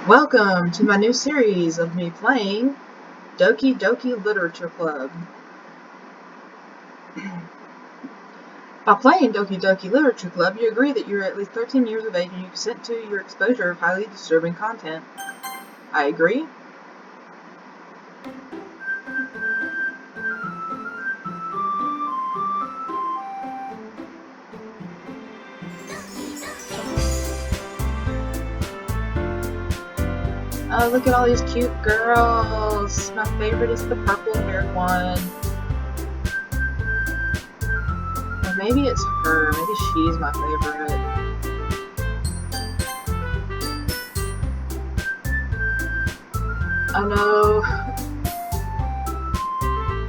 Welcome to my new series of me playing Doki Doki Literature Club. By playing Doki Doki Literature Club, you agree that you're at least 13 years of age and you consent to your exposure of highly disturbing content. I agree. Oh, look at all these cute girls. My favorite is the purple-haired one. Or maybe it's her. Maybe she's my favorite. Oh no.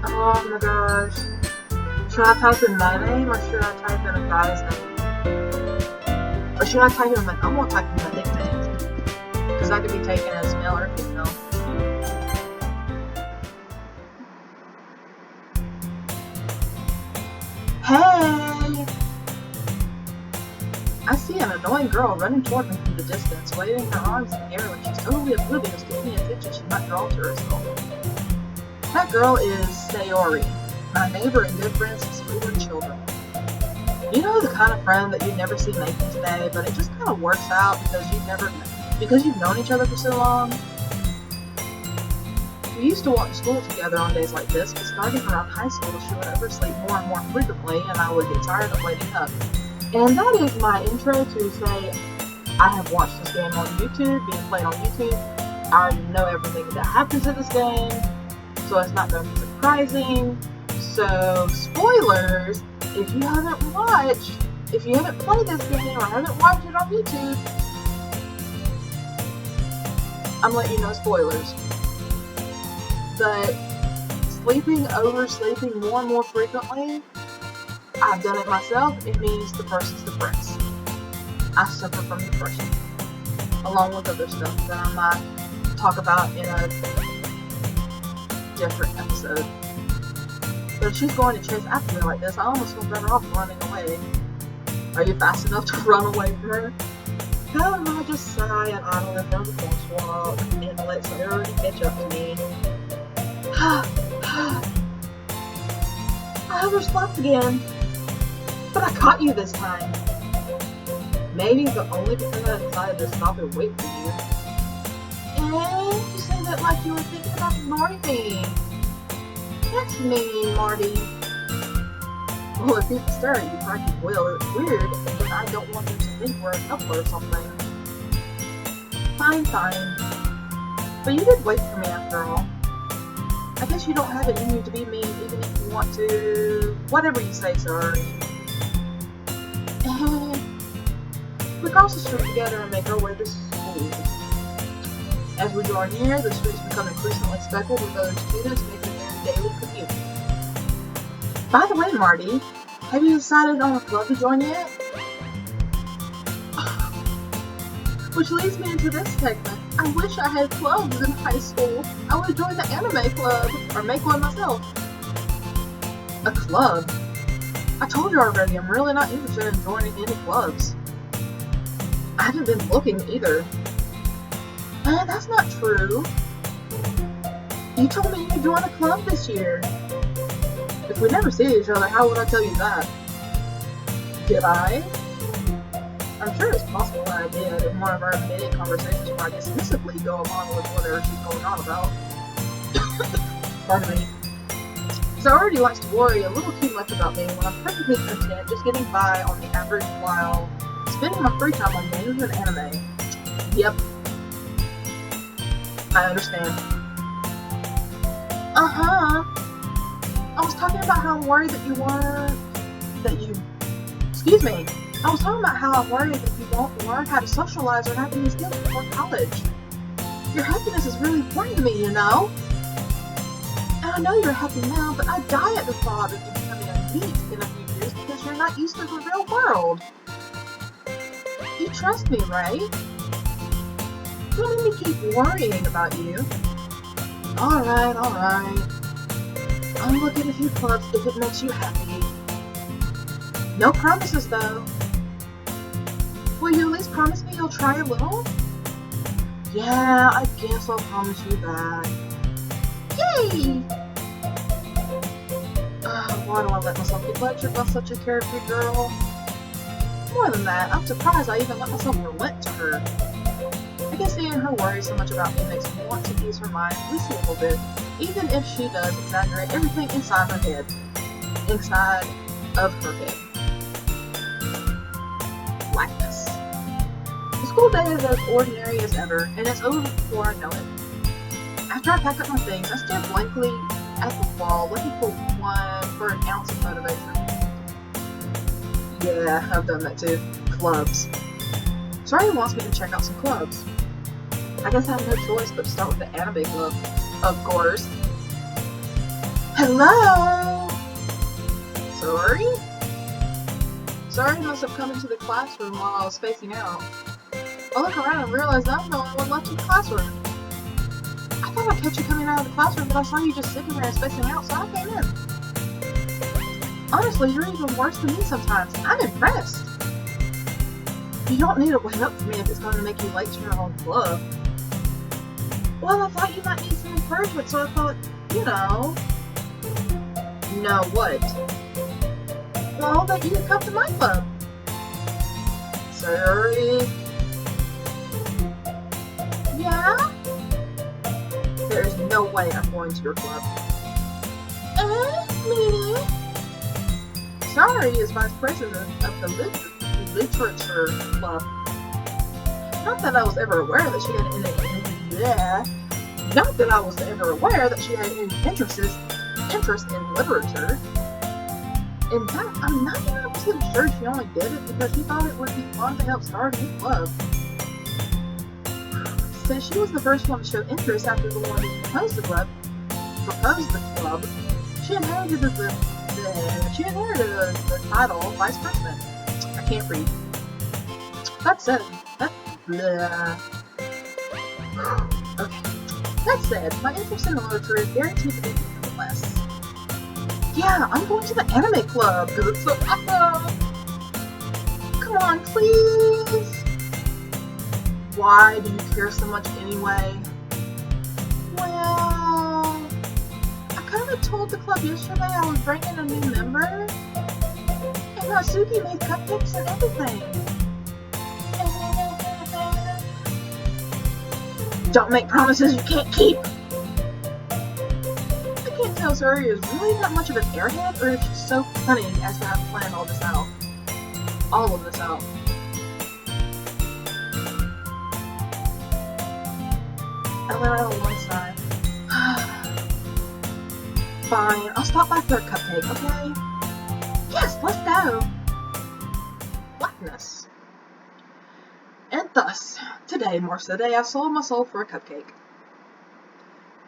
Oh my gosh. Should I type in my name or should I type in a guy's name? Or should I type in my... I'm gonna type in my nickname. Because that could be taken as male or female. Hey! I see an annoying girl running toward me from the distance, waving her arms in the air like she's totally oblivious to any attention she might draw to herself. That girl is Sayori, my neighbor and good friend since we were children. You know, the kind of friend that you'd never see making today, but it just kind of works out because you've known each other for so long. We used to walk to school together on days like this, but starting around high school, she would oversleep more and more frequently, and I would get tired of waiting up. And that is my intro to say I have watched this game on YouTube, being played on YouTube. I already know everything that happens in this game, so it's not going to be surprising. So, spoilers, if you haven't played this game or haven't watched it on YouTube, I'm letting you know spoilers. But oversleeping more and more frequently, I've done it myself, it means the person's depressed. I suffer from depression, along with other stuff that I might talk about in a different episode. But if she's going to chase after me like this, I almost feel better off running away. Are you fast enough to run away from her? I just sigh and idle in front of the crosswalk and let Sayori catch up to me. I overslept again, but I caught you this time. Maybe, but only because I decided to stop and wait for you. And you say that like you were thinking about ignoring me. That's mean, Marty. Well, if people stare at you like you will, it's weird, but I don't want them to think we're a couple or something. Fine. But you did wait for me after all. I guess you don't have it in you to be mean even if you want to. Whatever you say, sorry. We cross the street together and make our way to school. As we draw near, the streets become increasingly speckled with other students making their daily commute. By the way, Marty, have you decided on a club to join yet? Which leads me into this segment. I wish I had clubs in high school. I would join the anime club, or make one myself. A club? I told you already, I'm really not interested in joining any clubs. I haven't been looking either. That's not true. You told me you'd join a club this year. If we never see each other, how would I tell you that? Did I? I'm sure it's possible that I did in one of our many conversations where I dismissively go along with whatever she's going on about. Pardon me. Sayori likes to worry a little too much about me when I'm perfectly content just getting by on the average while spending my free time on games and anime. Yep. I understand. I was talking about how I'm worried that I was talking about how I'm worried that you won't learn how to socialize or have any skills before college. Your happiness is really important to me, you know? And I know you're happy now, but I die at the thought of you becoming a NEET in a few years because you're not used to the real world. You trust me, right? Don't let me keep worrying about you. Alright. I'll look at a few clubs if it makes you happy. No promises, though. Will you at least promise me you'll try a little? Yeah, I guess I'll promise you that. Yay! Why do I let myself get lectured by such a carefree girl? More than that, I'm surprised I even let myself relent to her. I guess seeing her worry so much about me makes me want to ease her mind at least a little bit, even if she does exaggerate everything inside her head. Inside of her head. Like this. The school day is as ordinary as ever, and it's over before I know it. After I pack up my things, I stare blankly at the wall, looking for an ounce of motivation. Yeah, I've done that too. Clubs. Sorry wants me to check out some clubs. I guess I have no choice but to start with the anime club, of course. Hello! Sorry must have come into the classroom while I was spacing out. I look around and realize I'm the only one left in the classroom. I thought I'd catch you coming out of the classroom, but I saw you just sitting there and spacing out, so I came in. Honestly, you're even worse than me sometimes. I'm impressed. You don't need to wait up for me if it's going to make you late to your own club. Well, I thought you might need some encouragement, so I thought, you know... No, what? Well, that you could come to my club. Sorry. Yeah? There is no way I'm going to your club. Me? Sorry is vice president of the literature club. Not that I was ever aware that she had any interest in literature. In fact, I'm 99% sure she only did it because she thought it would be fun to help start a new club. Since she was the first one to show interest after the one who proposed the club, she inherited the title of vice president. I can't read. That said, my interest in literature is guaranteed to be nonetheless. Yeah, I'm going to the anime club because it's so awesome. Come on, please. Why do you care so much anyway? Well, I kind of told the club yesterday I was bringing a new member, and Natsuki made cupcakes and everything. Don't make promises you can't keep. I can't tell if Suri is really that much of an airhead, or if she's so cunning as to have planned all of this out. I let out on one side. Fine, I'll stop by for a cupcake, okay? Yes, let's go! Blackness. And thus, today marks the day I sold my soul for a cupcake.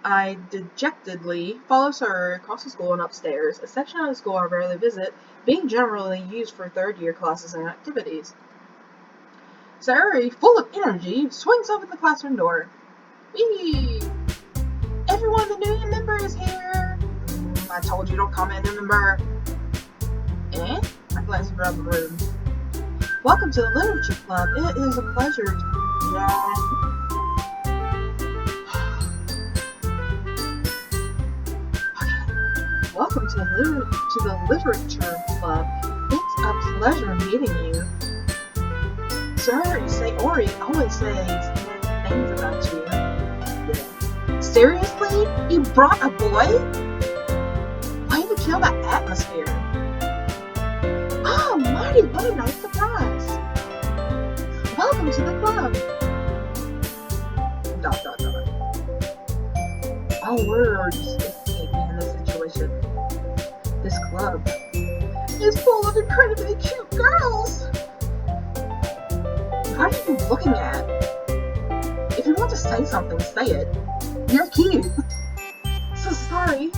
I dejectedly follow Sir across the school and upstairs, a section of the school I rarely visit, being generally used for third-year classes and activities. Sir, full of energy, swings open the classroom door. Whee! Everyone, the new member is here! I told you don't call me a new member. I glanced around the room. Welcome to the Literature Club. It is a pleasure to... Welcome to the Literature Club. It's a pleasure meeting you. Sir, Sayori always says nice things about you. Yeah. Seriously? You brought a boy? Way to kill that atmosphere. Oh, Marty, what a nice surprise. Welcome to the club. ... All words escape me in this situation. This club is full of incredibly cute girls. What are you looking at? If you want to say something, say it. You're cute. So sorry.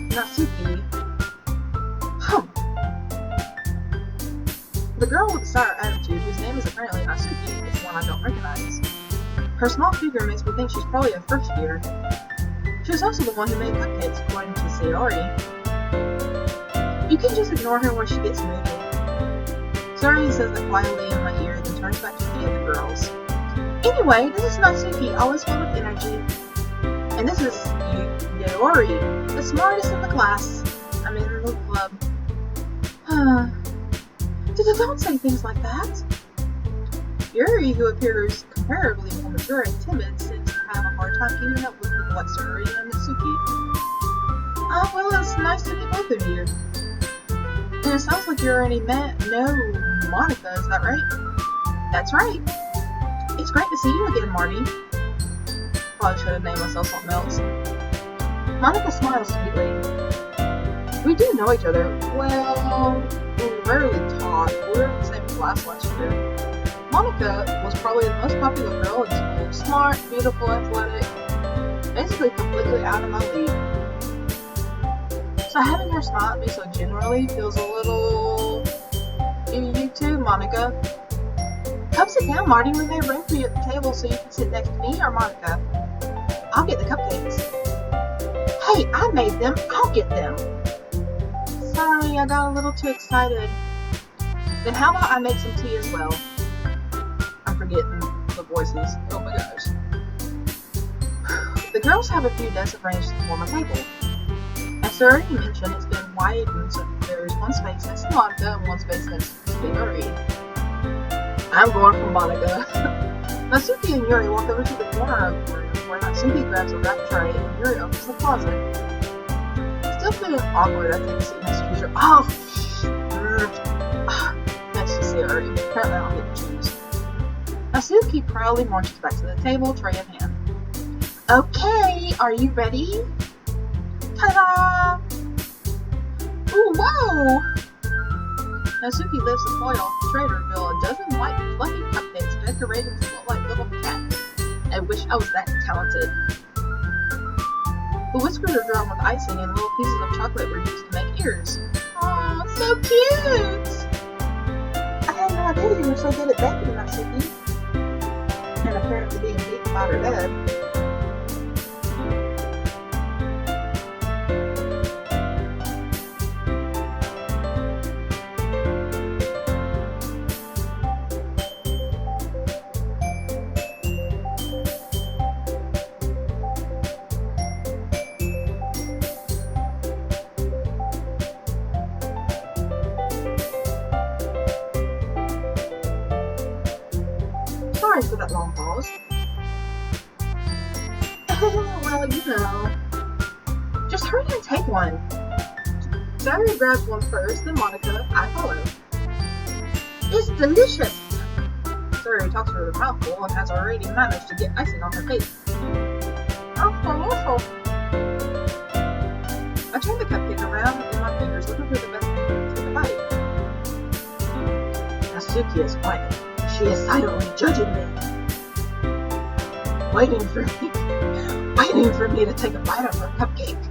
Natsuki. The girl with the sour attitude, whose name is apparently Natsuki, is one I don't recognize. Her small figure makes me think she's probably a first year. She was also the one who made cupcakes, according to Sayori. You can just ignore her when she gets moving. Sayori says that quietly in my ear, then turns back to me and the girls. Anyway, this is Natsuki, always full of energy. And this is Yori, the smartest in the class. I mean, in the club. Don't say things like that. Yuri, who appears comparatively more mature and timid, seems to have a hard time keeping up with people like Suri and Natsuki. Well, it's nice to meet both of you. And it sounds like you already know Monica, is that right? That's right. It's great to see you again, Marty. Probably should have named myself something else. Monica smiles sweetly. We do know each other. Well, we rarely talk. We were in the same class last year. Monica was probably the most popular girl in school. Smart, beautiful, athletic. Basically completely out of my league. So having her smile at me so generally feels a little... You too, Monica. Come sit down, Marty. We made room for you at the table so you can sit next to me or Monica. I'll get the cupcakes. Hey, I made them. I'll get them. Sorry, I got a little too excited. Then how about I make some tea as well? I'm forgetting the voices. Oh my gosh. The girls have a few desks arranged to form a table. As already mentioned, it's been widened so there's one space next to Monica and one space next to Yuri. I'm going for Monica. Natsuki and Yuri walk over to the corner of the room where Natsuki grabs a wrap tray and Yuri opens the closet. Still feeling awkward, I take a seat next to Yuri. Nice to see Yuri. Apparently I don't get to choose. Natsuki proudly marches back to the table, tray in hand. Okay, are you ready? Ta-da! Ooh, whoa! Natsuki lifts the foil off the tray to reveal a dozen white fluffy cupcakes decorated to look like little cats. I wish I was that talented. The whiskers are drawn with icing and little pieces of chocolate were used to make ears. Aw, so cute! I had no idea you were so good at baking, Natsuki. And apparently being beaten by her dad. Sorry for that long pause. Well, you know. Just hurry and take one. Sari grabs one first, then Monica. I follow. It's delicious! Sari talks with her mouth full and has already managed to get icing on her cake. Oh, awful. I turn the cupcake around in my fingers, looking for the best thing to take a bite. Natsuki is quiet. She is silently judging me. Waiting for me to take a bite of her cupcake.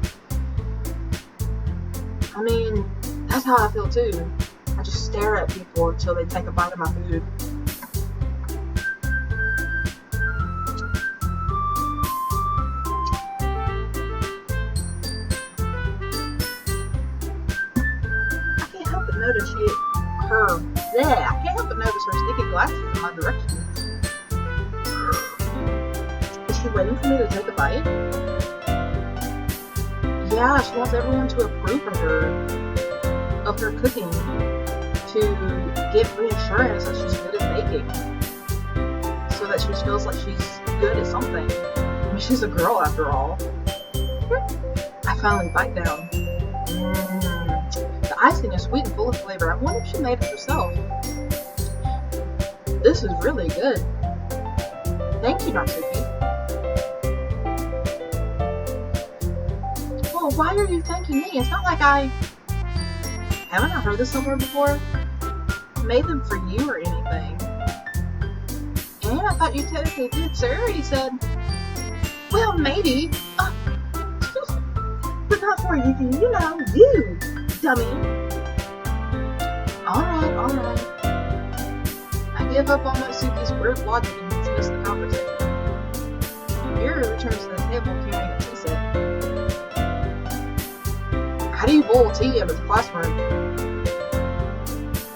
I mean, that's how I feel too. I just stare at people until they take a bite of my food. I can't help but notice her sneaky glasses in my direction. Is she waiting for me to take a bite? Yeah, she wants everyone to approve of her cooking, to give reassurance that she's good at baking, so that she feels like she's good at something. I mean, she's a girl after all. I finally bite down. The icing is sweet and full of flavor. I wonder if she made it herself. This is really good. Thank you, Natsuki. Well, why are you thanking me? It's not like haven't I heard this somewhere before? Made them for you or anything. And I thought you technically did. Sari said, well, maybe. But not for you, you know, you, dummy. Alright. I give up on Natsuki's weird logic and dismiss the conversation. Yuri returns to the table carrying a tea set. How do you boil tea in the classroom?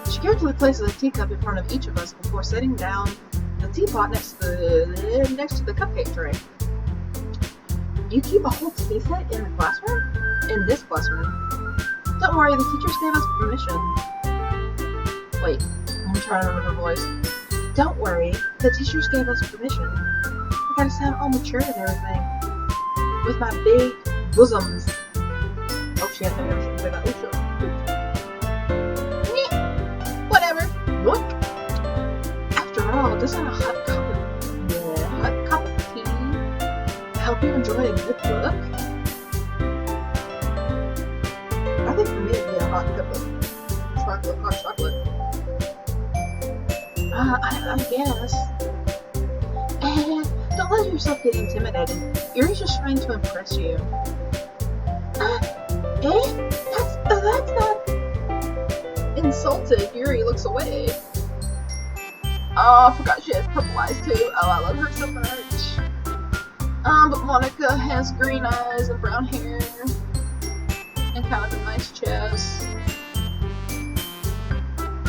She carefully places a teacup in front of each of us before setting down the teapot next to the cupcake tray. You keep a whole tea set in the classroom? In this classroom? Don't worry, the teachers gave us permission. Wait, I'm trying to remember her voice. Don't worry, the teachers gave us permission. I gotta sound all mature and everything. With my big bosoms. Oh shit, I never should say that. Oh shit. Whatever. Look. After all, doesn't a hot cup of tea help you enjoy a good book? I think for me it'd be a hot cup of hot chocolate. I guess. And don't let yourself get intimidated. Yuri's just trying to impress you. That's not insulted. Yuri looks away. Oh, I forgot she has purple eyes too. Oh, I love her so much. But Monica has green eyes and brown hair. And kind of a nice chest.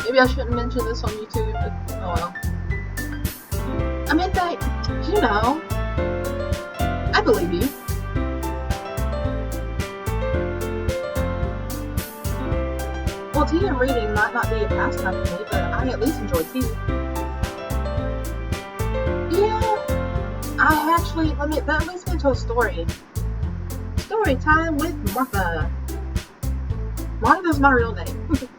Maybe I shouldn't mention this on YouTube, but oh well. I mean, you know, I believe you. Well, tea and reading might not be a pastime for me, but I at least enjoy tea. Yeah, I actually, that leads me to a story. Story time with Martha. Martha's my real name.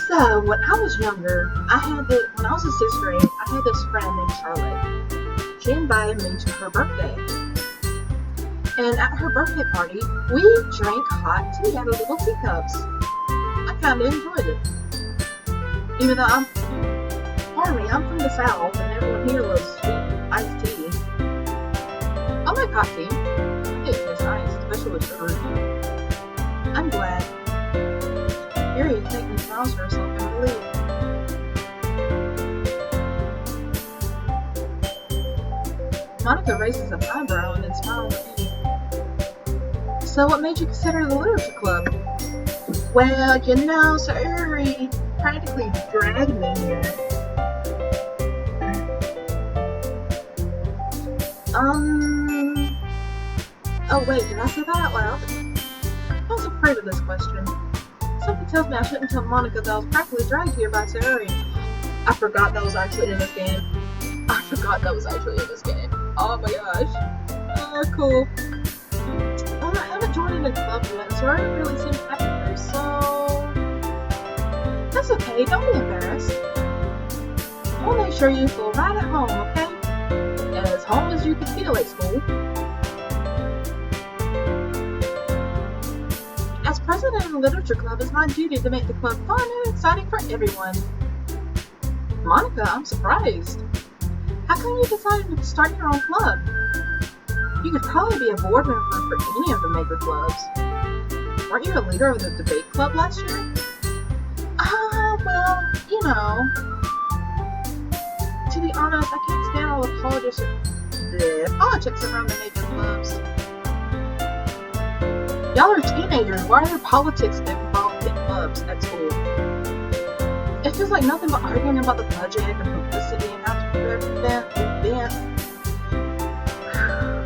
So, when I was younger, when I was in 6th grade, I had this friend named Charlotte. She invited me to her birthday. And at her birthday party, we drank hot tea out of little teacups. I kind of enjoyed it. Even though I'm from the South, and everyone here loves sweet iced tea. I like hot tea. It tastes nice, especially with sugar. I'm glad. Yuri is making smiles for herself, I believe. Monica raises an eyebrow and then smiles at me. So what made you consider the literature club? Well, you know, Sir Yuri practically dragged me here. Oh wait, did I say that out loud? I was afraid of this question. Something tells me I shouldn't tell Monica that I was practically dragged here by Sir Yuri. I forgot that was actually in this game. Oh my gosh. Oh, cool. Well, I haven't joined in a club yet, so I really seems happy here, so... That's okay, don't be embarrassed. We'll make sure you feel right at home, okay? As home as you can feel at school. As president of the literature club, it's my duty to make the club fun and exciting for everyone. Monica, I'm surprised. How come you decided to start your own club? You could probably be a board member for any of the maker clubs. Weren't you a leader of the debate club last year? Well, you know. To be honest, I can't stand all the politics around the maker clubs. Y'all are teenagers. Why are there politics involved in clubs at school? It feels like nothing but arguing about the budget and publicity and how to prepare for the event.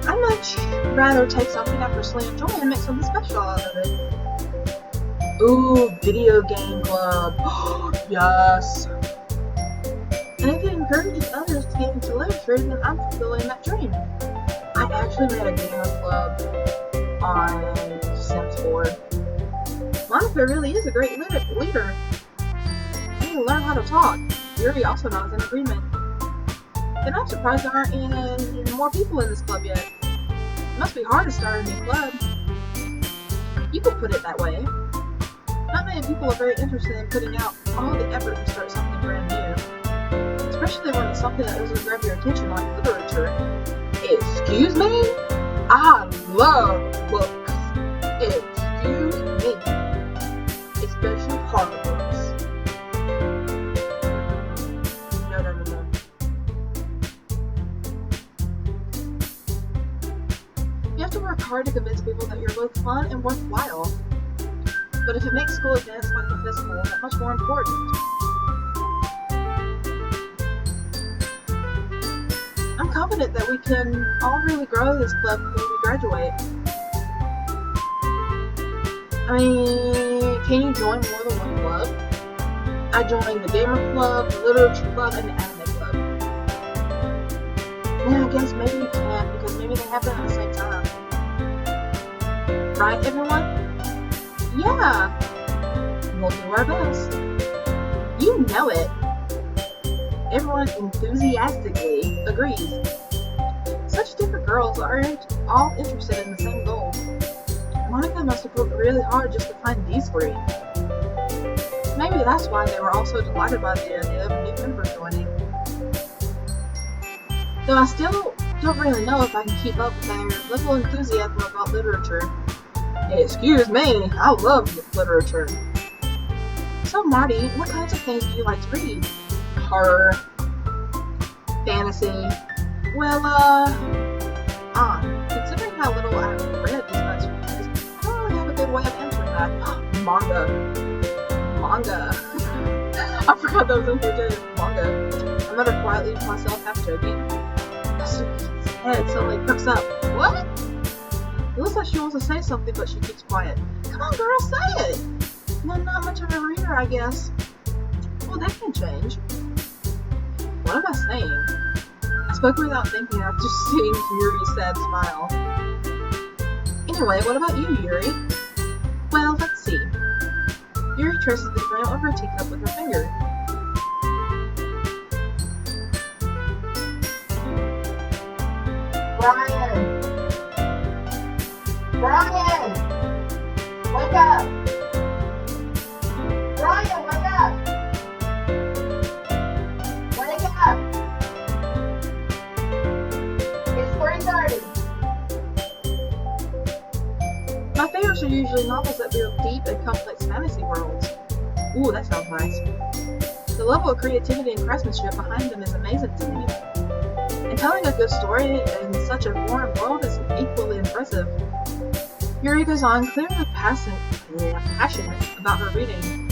I'd much rather take something I personally enjoy and make something special out of it. Ooh, video game club. Yes. And if it encourages others to get into literature, then I'm fulfilling that dream. I actually made a gamer club on Sims 4. Monica really is a great leader. I need to learn how to talk. Yuri also nods in agreement. And I'm surprised there aren't any more people in this club yet. It must be hard to start a new club. You could put it that way. Not many people are very interested in putting out all the effort to start something brand new. Especially when it's something that doesn't grab your attention like literature. Excuse me? I love books. Excuse me. Especially horror books. No. You have to work hard to convince people that you're both fun and worthwhile. But if it makes school events like the festival that much more important. I'm confident that we can all really grow this club when we graduate. I mean, can you join more than one club? I joined the gamer club, the literature club, and the anime club. Yeah, I guess maybe you can't because maybe they happen at the same time. Right, everyone? Yeah! We'll do our best. You know it. Everyone enthusiastically agrees. Such different girls aren't all interested in the same goal. Monica must have worked really hard just to find these three. Maybe that's why they were all so delighted by the idea of a new member joining. Though I still don't really know if I can keep up with their level of enthusiasm about literature. Excuse me, I love literature. So Marty, what kinds of things do you like to read? Horror, fantasy. Well, considering how little I've read these past few years, I don't really have a good way of answering that. Manga. I forgot that was in here too. Manga. I muttered quietly to myself, half joking. Suki's head suddenly perks up. What? It looks like she wants to say something, but she keeps quiet. Come on, girl, say it! No, not much of a reader, I guess. Well, that can change. What am I saying? I spoke without thinking after seeing Yuri's sad smile. Anyway, what about you, Yuri? Well, let's see. Yuri traces the brim of her teacup with her finger. Brian! Brian! Wake up! Brian, wake up! Wake up! It's 3:30. My favorites are usually novels that build deep and complex fantasy worlds. Ooh, that sounds nice. The level of creativity and craftsmanship behind them is amazing to me. And telling a good story in such a foreign world is equally impressive. Yuri goes on, clearly passionate about her reading.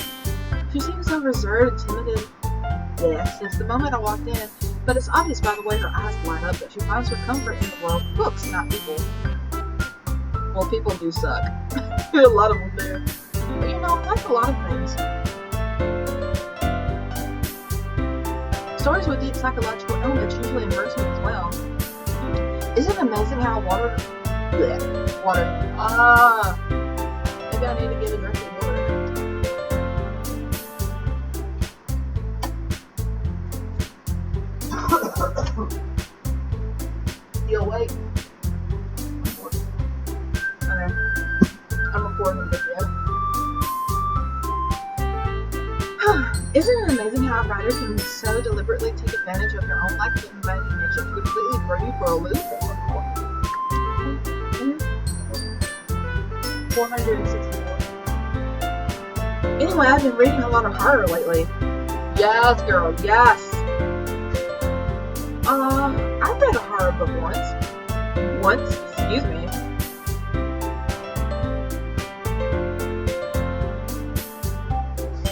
She seems so reserved and timid since the moment I walked in, but it's obvious by the way her eyes line up that she finds her comfort in the world of books, not people. Well, people do suck. A lot of them do. But you know, like a lot of things. Stories with deep psychological elements usually immerse me as well. Isn't it amazing how water. Maybe I need to get a drink of water. You awake? Okay. I'm recording the video. Isn't it amazing how a writer can so deliberately take advantage of your own lack of imagination to completely throw you for a loop? 464. Anyway, I've been reading a lot of horror lately. Yes, girl, yes. I read a horror book once. Excuse me.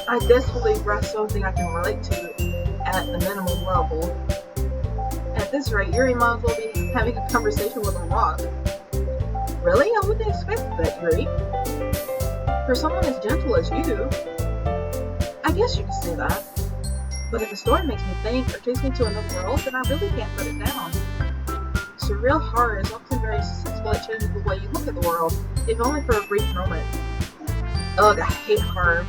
I desperately read something I can relate to at the minimum level. At this rate, Yuri might as well be having a conversation with a rock. Really? I wouldn't expect that, Yuri. For someone as gentle as you. I guess you could say that. But if a story makes me think or takes me to another world, then I really can't put it down. Surreal horror is often very successful at changing the way you look at the world, if only for a brief moment. Ugh, I hate horror.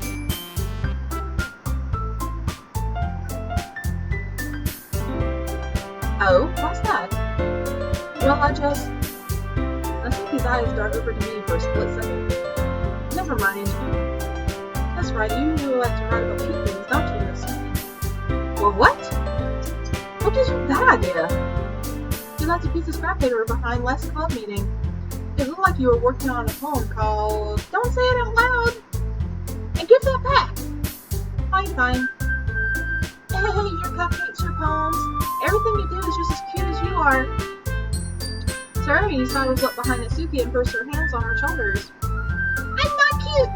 Oh, what's that? Well, I think his eyes dart over to me for a split second. Never mind. That's right, you like to write about cute things, don't you, Miss? Well, what? What gives you that idea? You left a piece of scrap paper behind last club meeting. It looked like you were working on a poem called Don't Say It Out Loud! And give that back! Fine. Hey, your cupcakes, your poems. Everything you do is just as cute as you are. Sorry, sidles up behind Natsuki and pursed her hands on her shoulders. I'm not cute!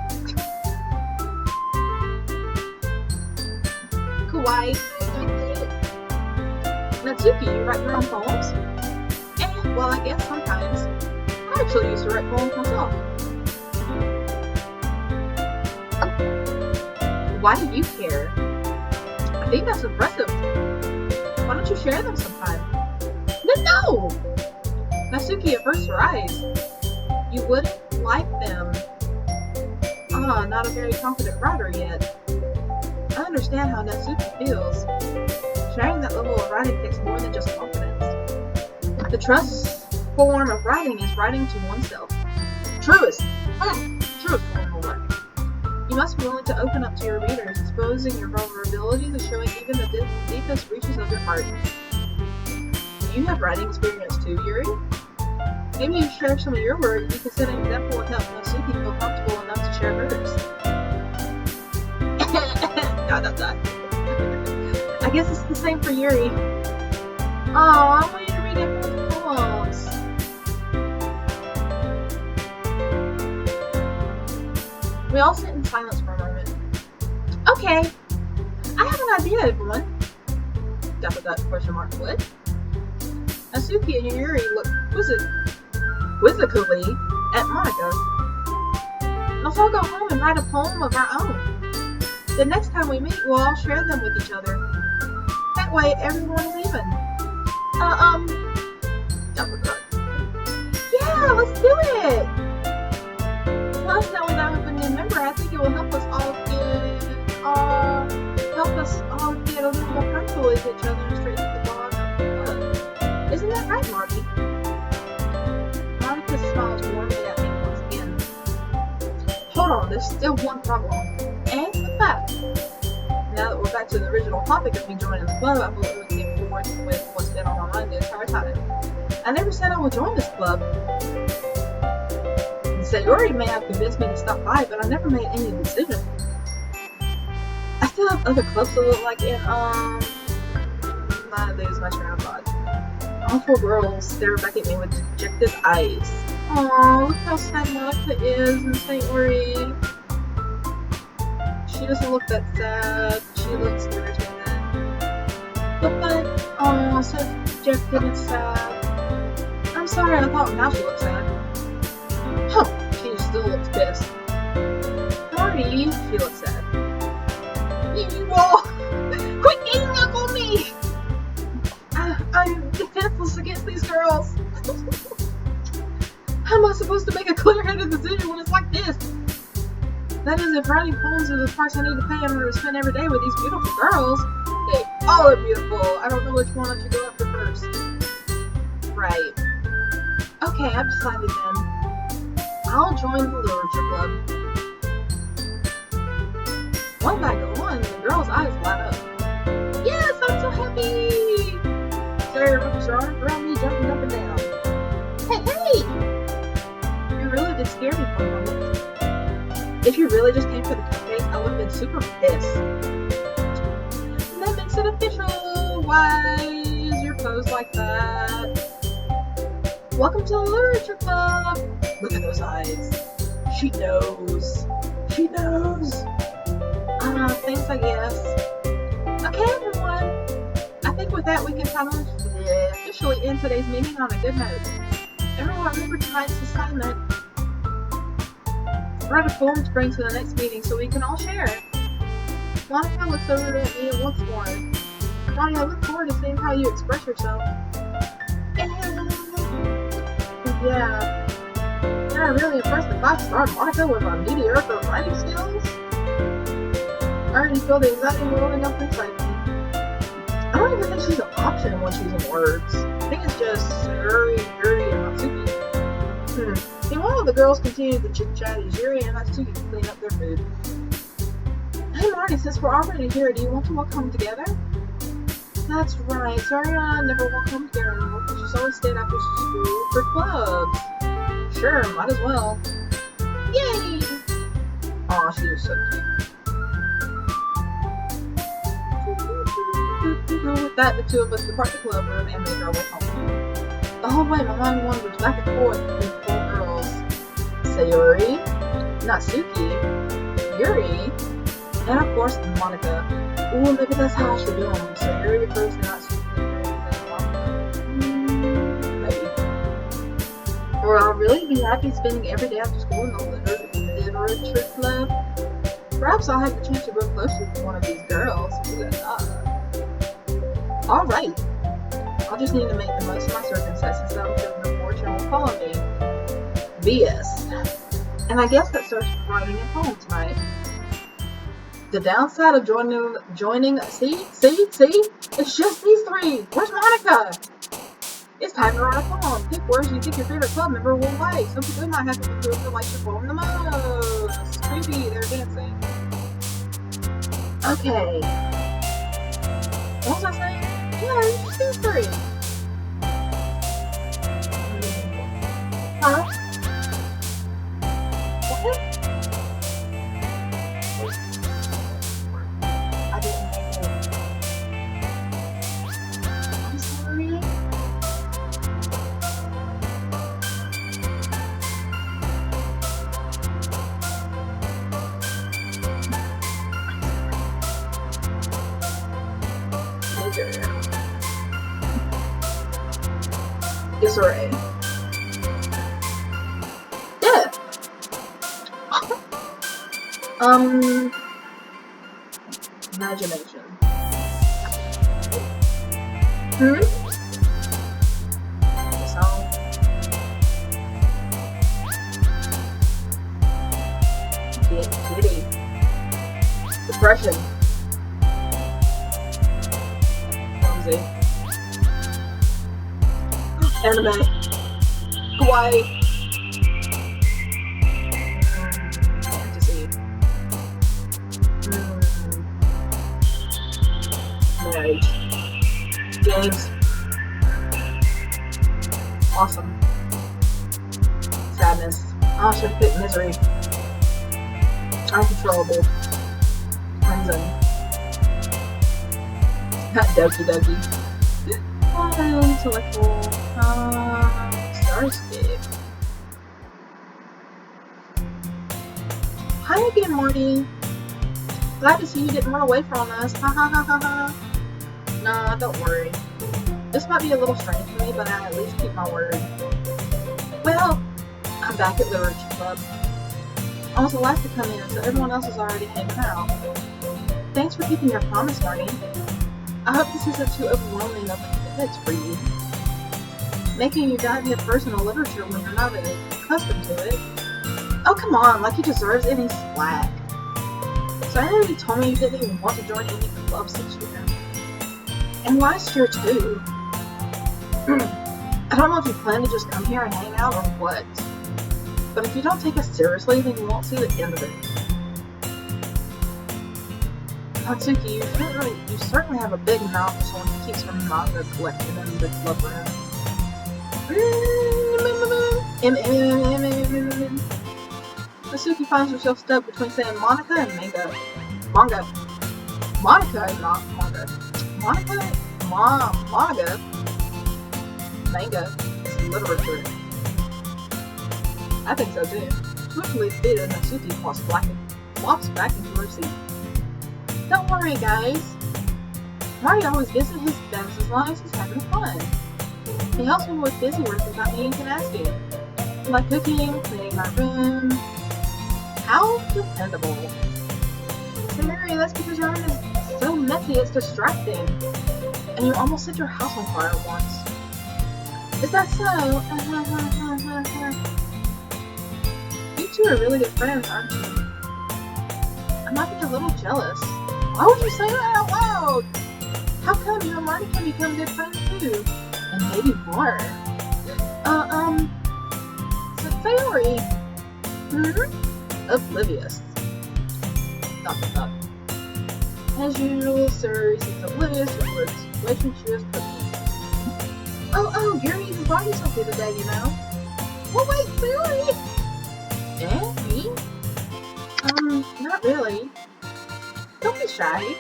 Kawaii. I'm not cute. Natsuki, you write your own poems? Well, I guess sometimes. I actually used to write poems myself. Why do you care? I think that's impressive. Why don't you share them sometime? No! Natsuki averts her eyes. You wouldn't like them. Not a very confident writer yet. I understand how Natsuki feels. Sharing that level of writing takes more than just confidence. The trust form of writing is writing to oneself. Truest form of writing. You must be willing to open up to your readers, exposing your vulnerabilities and showing even the deepest reaches of your heart. You have writing experience too, Yuri? Maybe you share some of your work. You can set an example and help Natsuki feel comfortable enough to share hers. I guess it's the same for Yuri. I want you to read everyone's poems. We all sit in silence for a moment. Okay, I have an idea, everyone. What? Natsuki and Yuri look quizzically at Monika. Let's all go home and write a poem of our own. The next time we meet, we'll all share them with each other. That way, everyone's even. Yeah, let's do it! Plus, now we have a new member, I think it will help us all get a little more comfortable with each other and straighten the ball out. Isn't that right, Marty? Monika smiles warmly at me once again. Hold on, there's still one problem. And what's that? Now that we're back to the original topic of me joining the club, I'm really looking forward with what's been on my mind the entire time. I never said I would join this club. Sayori may have convinced me to stop by, but I never made any decision. I still have other clubs to look like, and I lose my train of thought. All four girls stare back at me with dejected eyes. Aww, look how sad Monika is and Sayori. She doesn't look that sad. She looks irritated. But so dejected and sad. I'm sorry, I thought now she looked sad. Huh, she still looks pissed. Marty, she looks sad. You all, quit getting up on me! I'm defenseless against these girls. How am I supposed to make a clear-headed decision when it's like this? That is, if writing poems is the price I need to pay in order to spend every day with these beautiful girls. They all are beautiful. I don't know which one I should go after first. Right. Okay, I've decided then. I'll join the literature club. One by one, the girl's eyes light up. Yes, I'm so happy! Sarah wraps her arms around me, jumping up and down. Hey! You really did scare me for a moment. If you really just came for the cupcakes, I would have been super pissed. And that makes it official! Why is your pose like that? Welcome to the literature club! Look at those eyes. She knows. She knows. Thanks, I guess. Okay, everyone. I think with that we can officially end today's meeting on a good note. Everyone remember tonight's assignment. Write a poem to bring to the next meeting so we can all share. Monika looks over at me once more. Johnny, I look forward to seeing how you express yourself. Yeah. You're really impressed with 5-star Monika with our mediocre writing skills? I already feel the anxiety rolling up inside me. I don't even think she's an option when she's in words. I think it's just Yuri, and Natsuki. And while the girls continue to chit-chat as Yuri and Natsuki clean up their food. Hey Marty, since we're already here, do you want to walk home together? That's right, sorry I never walked home together anymore because she's always stayed after school for clubs. Sure, might as well. Yay! Aw, she was so cute. With that, the two of us depart the club room and make our way home. The whole way, my mind wanders back and forth between the four girls. Sayori, Natsuki, Yuri, and of course, Monika. Ooh, maybe that's how I should do them. So Yuri first, Natsuki, and happy spending every day after school in the literature club. Perhaps I'll have the chance to grow closer with one of these girls. Alright. I'll just need to make the most of my circumstances so I'm feeling the fortune will follow me. BS. And I guess that starts writing at home tonight. The downside of joining, see? It's just these three. Where's Monica? It's time to write a poem. Pick words you think your favorite club member will like. Some people might have to feel like you're poem the most. Creepy, they're dancing. Okay. What was I saying? Yeah, it's just these three. Huh? What? I didn't make it. I'm sorry. Disarray. Yeah. Imagination. Song. Kitty. Depression. Clumsy. Anime. Kawaii. Fantasy. Marriage. Games. Awesome. Sadness. I should pick misery. Uncontrollable. Crimson. Doki Doki. Intellectual. Starscape. Hi again, Morty. Glad to see you didn't run away from us. Ha ha ha ha ha. Nah, don't worry. This might be a little strange for me, but I at least keep my word. Well, I'm back at Literature Club. I was the last to come in, so everyone else is already hanging out. Thanks for keeping your promise, Marty. I hope this isn't too overwhelming of a commitment for you. Making you dive head first into literature when you're not accustomed to it. Oh, come on, like he deserves any slack. So I already told me you didn't even want to join any of the clubs this year. And last year, too. I don't know if you plan to just come here and hang out or what. But if you don't take us seriously, then you won't see the end of it. Natsuki, you certainly have a big mouth for someone who keeps her manga collection in the club room. Natsuki finds herself stuck between saying Monica and manga. Monica is not manga. Manga. Manga is literature. I think so too. Swiftly defeated, Natsuki flops back into her seat. Don't worry, guys. Mario always gets in his best as long as he's having fun. He helps me with busy work without needing to ask you. Like cooking, cleaning my room. How dependable. Mary, that's because your room is so messy it's distracting. And you almost set your house on fire once. Is that so? You two are really good friends, aren't you? I might be a little jealous. Why would you say that out loud? How come you and Marty can become good friends too? And maybe more. Sayori. Oblivious. ... As usual, sir, he seems oblivious to the situation she is cooking. Oh, Gary even brought you something today, you know. Well, wait, Sayori! Me? Not really. Don't be shy.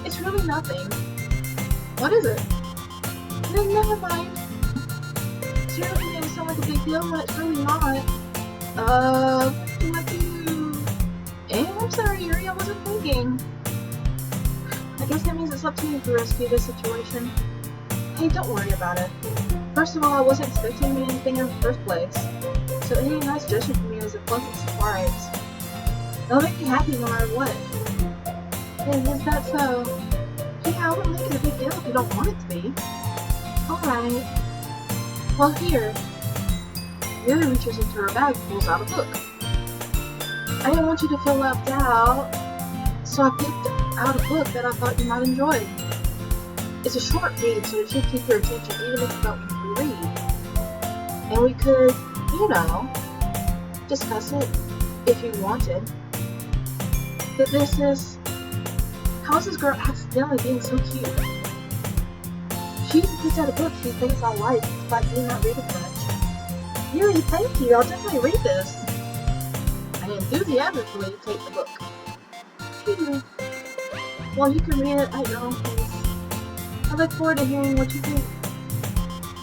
It's really nothing. What is it? No, never mind. So you're making it sound like a big deal when it's really not. What do I do? I'm sorry, Yuri, I wasn't thinking. I guess that means it's up to you to rescue this situation. Hey, don't worry about it. First of all, I wasn't expecting anything in the first place, so any nice gesture from you is a pleasant surprise. It'll make me happy no matter what. Is that so? Yeah, I wouldn't make it a big deal if you don't want it to be. Alright. Well, here. Yuri reaches into her bag and pulls out a book. I didn't want you to feel left out, so I picked out a book that I thought you might enjoy. It's a short read, so it should keep your attention even if you don't usually read. And we could, you know, discuss it if you wanted. But this is... How's this girl accidentally being so cute? She even picks out a book she thinks I like, despite me not reading much. Yuri, thank you, I'll definitely read this. I enthusiastically take the book. Phew. Well, you can read it at your own pace. I look forward to hearing what you think.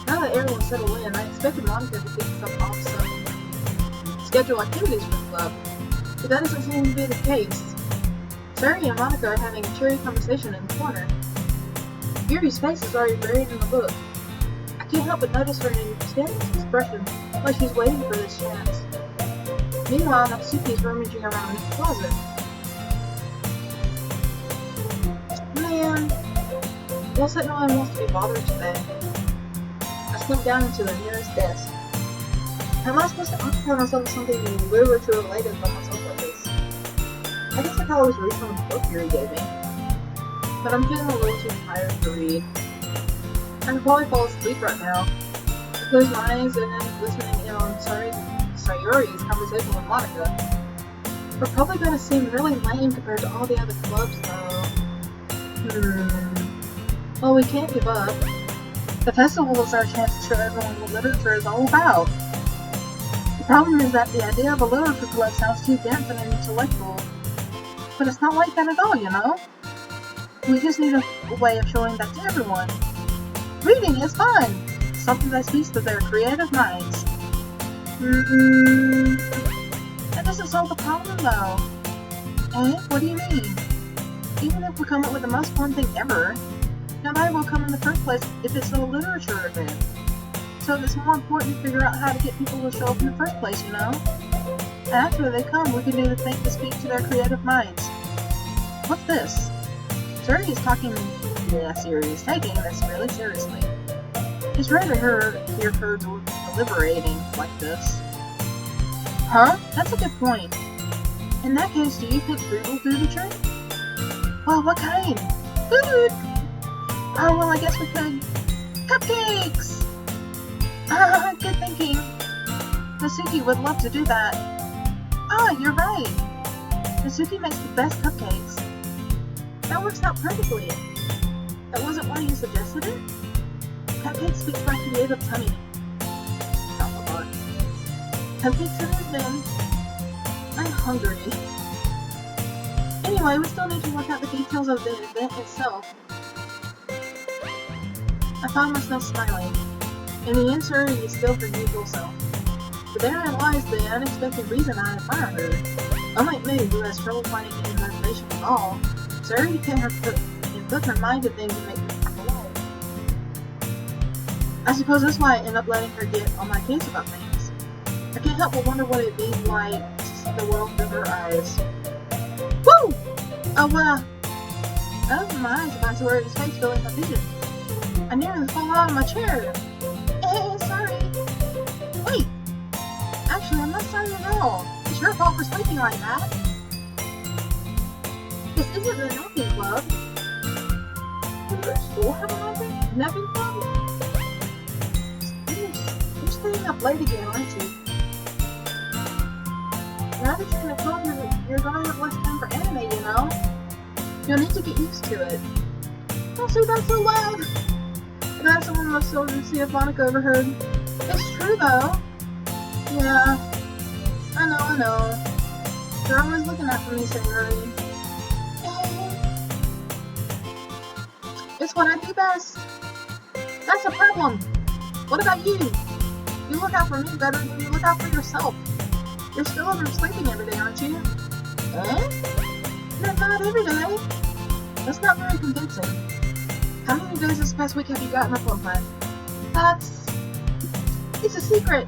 Now that everyone's settled in, I expected Monica to kick some off some scheduled activities for the club, but that doesn't seem to be the case. Sari and Monica are having a cheery conversation in the corner. Yuri's face is already buried in the book. I can't help but notice her intense expression while she's waiting for this chance. Meanwhile, Natsuki's rummaging around in the closet. Man, looks like no one wants to be bothered today. I slip down into the nearest desk. Am I supposed to occupy myself with something literature related by myself like this? I guess I could always read from the book Yuri gave me. But I'm feeling a little too tired to read. I could probably fall asleep right now. I close my eyes and then listening in on Sayuri's conversation with Monica. We're probably going to seem really lame compared to all the other clubs though. Well, we can't give up. The festival is our chance to show everyone what literature is all about. The problem is that the idea of a literature club sounds too dense and intellectual. But it's not like that at all, you know? We just need a way of showing that to everyone. Reading is fun! Something that speaks to their creative minds. That doesn't solve the problem though. Eh? What do you mean? Even if we come up with the most fun thing ever, nobody will come in the first place if it's a literature event. So it's more important to figure out how to get people to show up in the first place, you know? And after they come, we can do the thing to speak to their creative minds. What's this? Suri is taking this really seriously. It's rare to hear her deliberating like this. Huh? That's a good point. In that case, do you think food will do the trick? Well, what kind? Food! Oh, well, I guess we could... Cupcakes! Good thinking. Natsuki would love to do that. Ah, you're right. Natsuki makes the best cupcakes. That works out perfectly. That wasn't why you suggested it? Cupcakes speaks my creative tummy. Cupcakes it has been. I'm hungry. Anyway, we still need to work out the details of the event itself. I found myself smiling, and the answer is still her usual self. But therein lies the unexpected reason I admire her. Unlike me, who has trouble finding any motivation at all, Sari can put her mind to things and make them come alive. I suppose that's why I end up letting her get on my case about things. I can't help but wonder what it'd be like to see the world through her eyes. Woo! Oh, I opened my eyes and I saw his face filling my vision. I nearly fell out of my chair. Sorry. Wait! Actually, I'm not sorry at all. It's your fault for sleeping like that. This isn't a napping club. Does your school have a napping club? You're staying up late again, aren't you? Now that you're in the club, you're gonna have less time for anime, you know? You'll need to get used to it. Don't say that so loud! And as someone must still see if Monica overheard. It's true though. Yeah. I know. You're always looking out for me, Sayuri. It's what I do best. That's a problem. What about you? You look out for me better than you look out for yourself. You're still oversleeping every day, aren't you? Eh? Not every day. That's not very convincing. How many days this past week have you gotten up on time? It's a secret.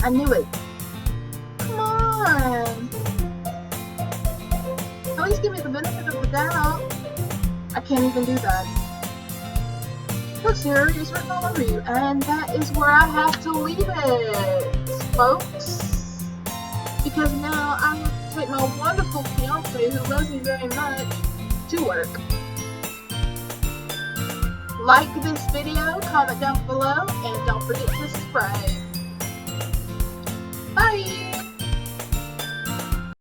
I knew it. Come on. At least give me the benefit of the doubt. I can't even do that. Look, Siri, it's written all over you, and that is where I have to leave it, folks. Because now I have to take my wonderful fiance, who loves me very much, to work. Like this video, comment down below, and don't forget to subscribe. Bye!